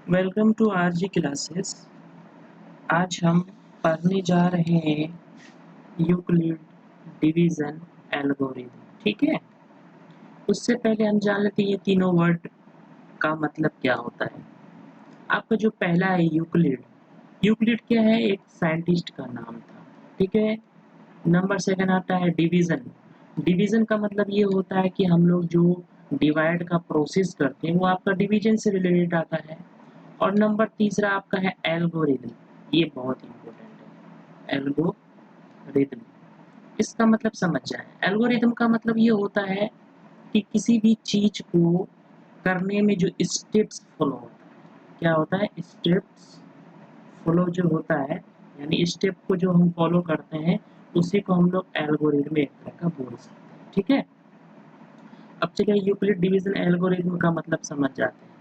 Welcome to RG classes. आज हम पढ़ने जा रहे हैं यूक्लिड डिवीजन एल्गोरिथम। ठीक है, उससे पहले हम जान लेते हैं ये तीनों वर्ड का मतलब क्या होता है। आपका जो पहला है यूक्लिड, यूक्लिड क्या है? एक साइंटिस्ट का नाम था। ठीक है। नंबर सेकंड आता है डिवीजन। डिवीजन का मतलब ये होता है कि हम लोग जो डिवाइड का प्रोसेस करते हैं वो आपका डिवीजन से रिलेटेड आता है। और नंबर तीसरा आपका है एल्गोरिथम। ये बहुत इंपॉर्टेंट है, एल्गोरिथम। इसका मतलब समझ जाए। एल्गोरिथम का मतलब ये होता है कि किसी भी चीज को करने में जो स्टेप्स फॉलो होता है। क्या होता है? स्टेप्स फॉलो जो होता है, यानी स्टेप को जो हम फॉलो करते हैं उसी को हम लोग एल्गोरिथम एक तरह का बोल सकते हैं। ठीक है। अब चलिए यूक्लिड डिवीजन एल्गोरिथम का मतलब समझ जाते हैं।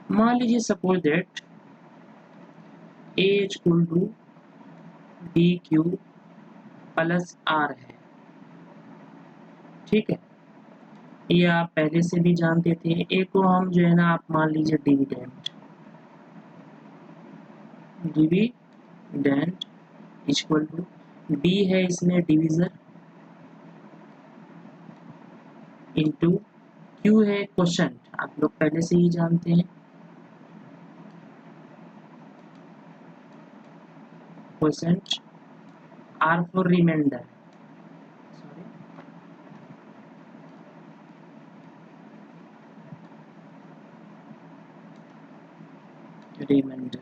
मान लीजिए suppose that A equal to B Q plus R है। ठीक है, ये आप पहले से भी जानते थे। ए को हम जो है ना, आप मान लीजिए dividend, dividend equal to D है इसमें डिविजर इनटू क्यू है क्वोशंट, आप लोग पहले से ही जानते हैं। Quotient R for remainder, remainder.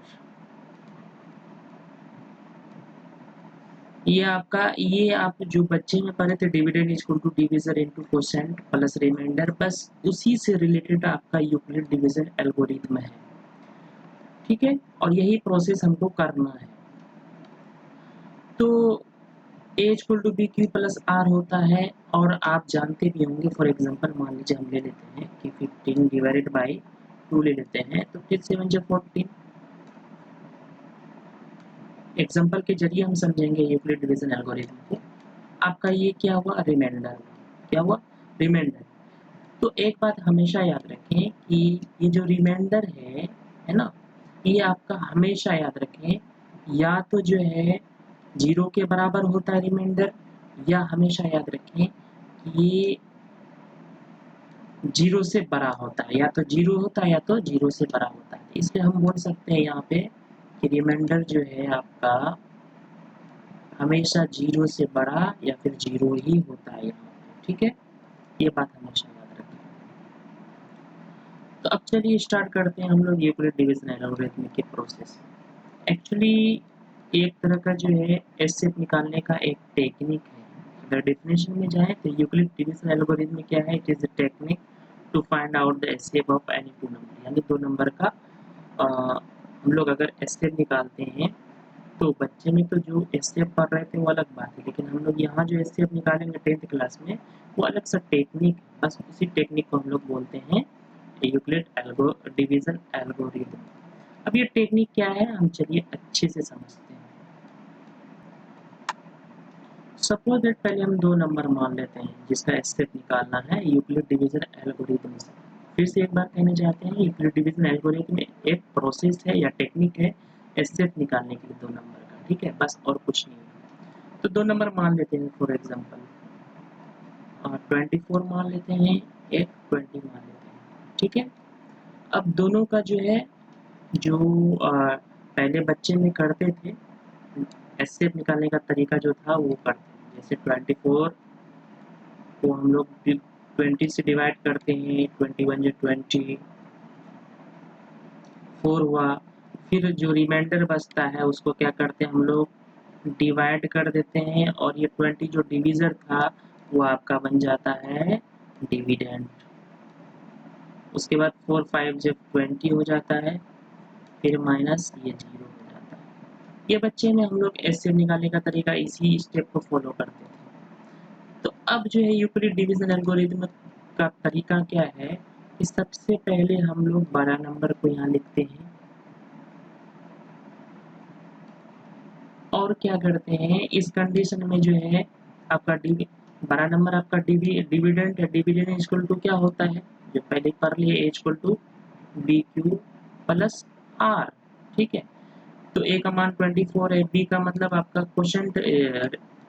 ये आप जो बच्चे में पढ़े थे, dividend equal to divisor into quotient plus remainder, बस उसी से रिलेटेड आपका यूक्लिड डिवीजन एल्गोरिथम है। ठीक है, और यही प्रोसेस हमको करना है। तो A equal to B Q plus R होता है, और आप जानते भी होंगे। फॉर एग्जांपल मान लीजिए हम ले लेते हैं कि 15 डिवाइडेड बाई 2 ले लेते हैं, तो फिर 7 जो 14। एग्जांपल के जरिए हम समझेंगे यूक्लिड डिवीजन एल्गोरिथम को। आपका ये क्या हुआ? रिमाइंडर। क्या हुआ? रिमाइंडर। तो एक बात हमेशा याद रखें कि ये जो रिमाइंडर है ना, ये आपका हमेशा याद रखें, या तो जो है 0 के बराबर होता है रिमाइंडर, या हमेशा याद रखें कि ये 0 से बड़ा होता है। या तो 0 होता है या तो 0 से बड़ा होता है। इसलिए हम बोल सकते हैं यहाँ पे कि रिमाइंडर जो है आपका हमेशा 0 से बड़ा या फिर 0 ही होता है यहाँ पे। ठीक है, ये बात हमेशा याद रखें। तो अब चलिए स्टार्ट करते हैं हम लोग यूक्लिड डिवीजन एल्गोरिथम के प्रोसेस। एक्चुअली एक तरह का जो है एससेट निकालने का एक टेक्निक है। अगर डेफिनेशन में जाए तो यूक्लिड डिवीजन एल्गोरिथम क्या है? It is a technique to find out the asset of any two number, यानी दो नंबर का हम लोग अगर एससेट निकालते हैं, तो बच्चे में तो जो एससेट पढ़ रहे थे वो अलग बात है, लेकिन हम लोग यहाँ जो एससेट निकालेंगे 10th क्लास में, वो अलग सा टेक्निक, बस उसी टेक्निक को हम लोग बोलते हैं यूक्लिड डिवीजन एल्गोरिथम। अब ये टेक्निक क्या है, हम चलिए अच्छे से समझते हैं। सपोज दैट पहले हम दो नंबर मान लेते हैं जिसका एससेट निकालना है यूक्लिड डिवीजन एल्गोरिथम से। फिर से एक बार कहना चाहते हैं, यूक्लिड डिवीजन एल्गोरिथम एक प्रोसेस है या टेक्निक है एससेट निकालने के लिए दो नंबर का। ठीक है, बस और कुछ नहीं है। तो दो नंबर मान लेते हैं, फॉर एग्जाम्पल 24 मान लेते हैं, एक 20 मान लेते हैं। ठीक है, अब दोनों का जो है, जो पहले बच्चे में करते थे एससेट निकालने का तरीका जो था वो करते हैं। जैसे 24 को हम लोग 20 से डिवाइड करते हैं, 21 जो 24 हुआ। फिर जो रिमाइंडर बचता है उसको क्या करते हैं हम लोग? डिवाइड कर देते हैं, और ये 20 जो डिवीजर था वो आपका बन जाता है डिविडेंड। उसके बाद 4 5 जब 20 हो जाता है, फिर माइनस ये 0 हो जाता है। ये बच्चे में हम लोग एससेट निकालने का तरीका इसी स्टेप को फॉलो करते थे। तो अब जो है यूक्लिड डिवीजन एल्गोरिथम का तरीका क्या है कि सबसे पहले हम लोग बड़ा नंबर को यहाँ लिखते हैं, और क्या करते हैं इस कंडीशन में जो है आपका बड़ा नंबर आपका डिविडेंड है। डिविडेंड इक्वल टू क्या होता है, जो पहले कर लिए, A equal to B Q plus R. ठीक है, तो ए का मान 24 है, बी का मतलब आपका क्वेश्चन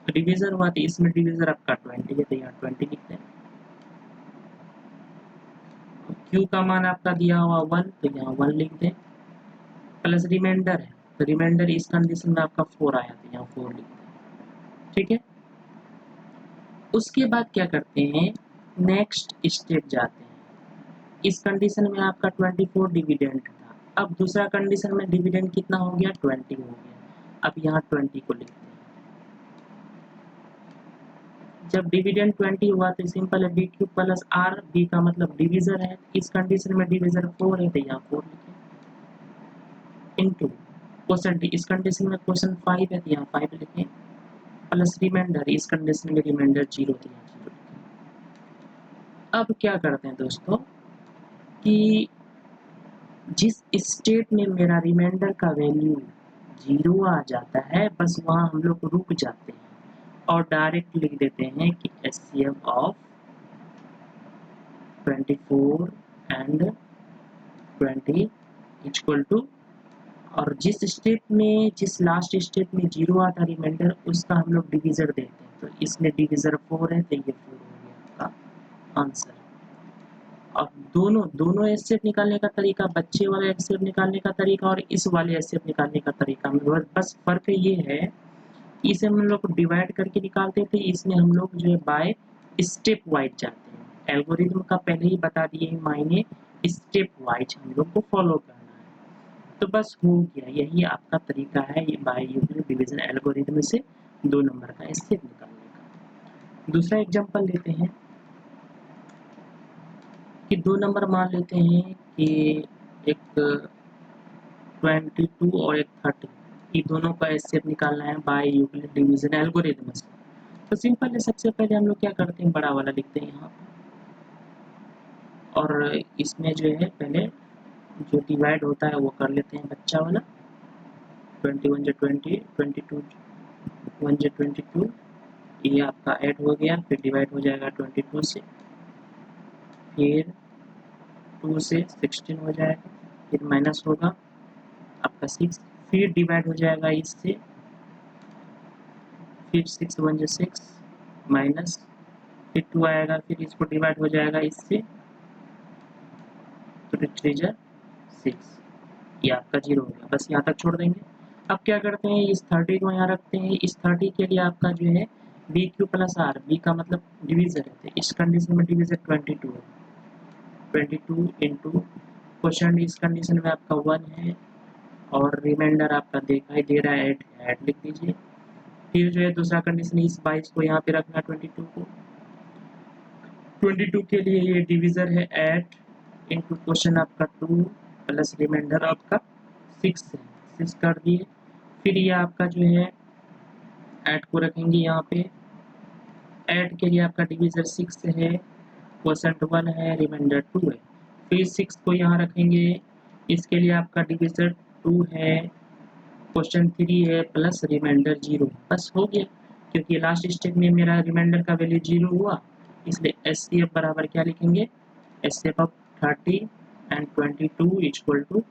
डिवीजर हुआ, तो इसमें डिवीजर आपका 20 है, तो यहाँ 20 लिखते हैं। क्यू का मान आपका दिया हुआ 1, तो यहाँ 1 लिख दें, प्लस रिमाइंडर है, तो रिमाइंडर इस कंडीशन में आपका 4 आया, तो यहाँ 4 लिख दें। ठीक है, उसके बाद क्या करते हैं, नेक्स्ट स्टेप जाते हैं। इस कंडीशन में आपका 24 डिविडेंड था, अब दूसरा कंडीशन में डिविडेंड कितना हो गया, 20 हो गया। अब यहाँ 20 को लिखते हैं। जब डिविडेंड 20 हुआ तो सिंपल है, B Q plus R, B का मतलब डिवीजर है, इस कंडीशन में डिवीजर 4 है, तो यहाँ 4 लिखें, इनटू क्वोशंट, इस कंडीशन में क्वोशंट 5 है, तो यहाँ 5 लिखें, प्लस रिमाइंडर, इस कंडीशन में रिमाइंडर 0, तो यहाँ 0 लिखें। अब क्या करते हैं दोस्तों कि जिस स्टेट में मेरा रिमाइंडर का वैल्यू 0 आ जाता है, बस वहाँ हम लोग रुक जाते हैं और डायरेक्ट लिख देते हैं कि HCF of 24 and 20 equal to, और जिस स्टेप में, जिस लास्ट स्टेप में 0 आता रिमाइंडर, उसका हम लोग डिवीजर देते हैं, तो इसमें डिवीजर 4 है, तो ये 4 हो गया आपका आंसर। और दोनों एचसीएफ निकालने का तरीका, बच्चे वाला एचसीएफ निकालने का तरीका और इस वाले एचसीएफ निकालने का तरीका में बस फर्क ये है, इसे हम लोग डिवाइड करके निकालते थे, इसमें हम लोग जो है बाय स्टेप वाइज जाते हैं। एल्गोरिथम का पहले ही बता दिए मायने, स्टेप वाइज हम लोग को फॉलो करना है। तो बस हो गया, यही आपका तरीका है ये बाय यूक्लिड डिवीजन एल्गोरिथम से 2 नंबर का एचसीएफ निकालने का। दूसरा एग्जांपल लेते हैं कि 2 नंबर मान लेते हैं कि एक 22 और एक 30, ये दोनों का एचसीएफ निकालना है बाय यूक्लिड डिवीजन एल्गोरिथम से। तो सिंपल है, सबसे पहले हम लोग क्या करते हैं, बड़ा वाला लिखते हैं यहाँ, और इसमें जो है पहले जो डिवाइड होता है वो कर लेते हैं बच्चा वाला, 21 जो 20, 22 1 जो 22, ये आपका ऐड हो गया, फिर डिवाइड हो जाएगा 22 से, फिर 2 से 16 हो जाएगा, फिर माइनस होगा आपका 6, फिर डिवाइड हो जाएगा इससे, फिर 6 1 जो 6 माइनस, फिर 2 आएगा, फिर इसको डिवाइड हो जाएगा इससे, तो 3 जा 6, ये आपका 0 हो गया। बस यहाँ तक छोड़ देंगे। अब क्या करते हैं, इस 30 को यहाँ रखते हैं, इस 30 के लिए आपका जो है B Q plus R, B का मतलब डिवीजर है, तो इस कंडीशन में डिवीजर 22 है, 22 इंटू क्वेश्चन, इस कंडीशन में आपका 1 है और रिमाइंडर आपका दिखाई दे रहा है 8, ऐड लिख दीजिए। फिर जो है दूसरा कंडीशन, इस 22 को यहाँ पे रखना, 22 को, 22 के लिए ये डिवीजर है 8 इंटू क्वेश्चन आपका 2 प्लस रिमाइंडर आपका 6 है, 6 कर दिए। फिर ये आपका जो है 8 को रखेंगे यहाँ पे, 8 के लिए आपका डिवीजर 6 है, क्वोशंट 1 है, रिमाइंडर 2 है। फिर 6 को यहाँ रखेंगे, इसके लिए आपका डिवीजर 2 है, क्वेश्चन 3 है, प्लस रिमाइंडर 0। बस हो गया, क्योंकि लास्ट स्टेप में मेरा रिमाइंडर का वैल्यू 0 हुआ, इसलिए एचसीएफ बराबर क्या लिखेंगे, HCF of 30 and 22 equal to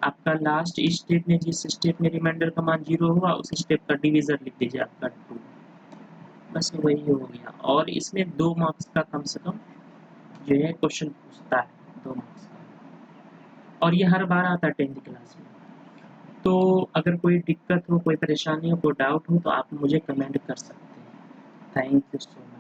आपका लास्ट स्टेप में, जिस स्टेप में रिमाइंडर का मान 0 हुआ उस स्टेप का डिवीजर लिख दीजिए आपका 2। बस वही हो गया, और इसमें 2 मार्क्स का कम से कम जो है क्वेश्चन पूछता है, 2 मार्क्स का, और ये हर बार आता है 10th क्लास में। तो अगर कोई दिक्कत हो, कोई परेशानी हो, कोई डाउट हो, तो आप मुझे कमेंट कर सकते हैं। Thank you so much.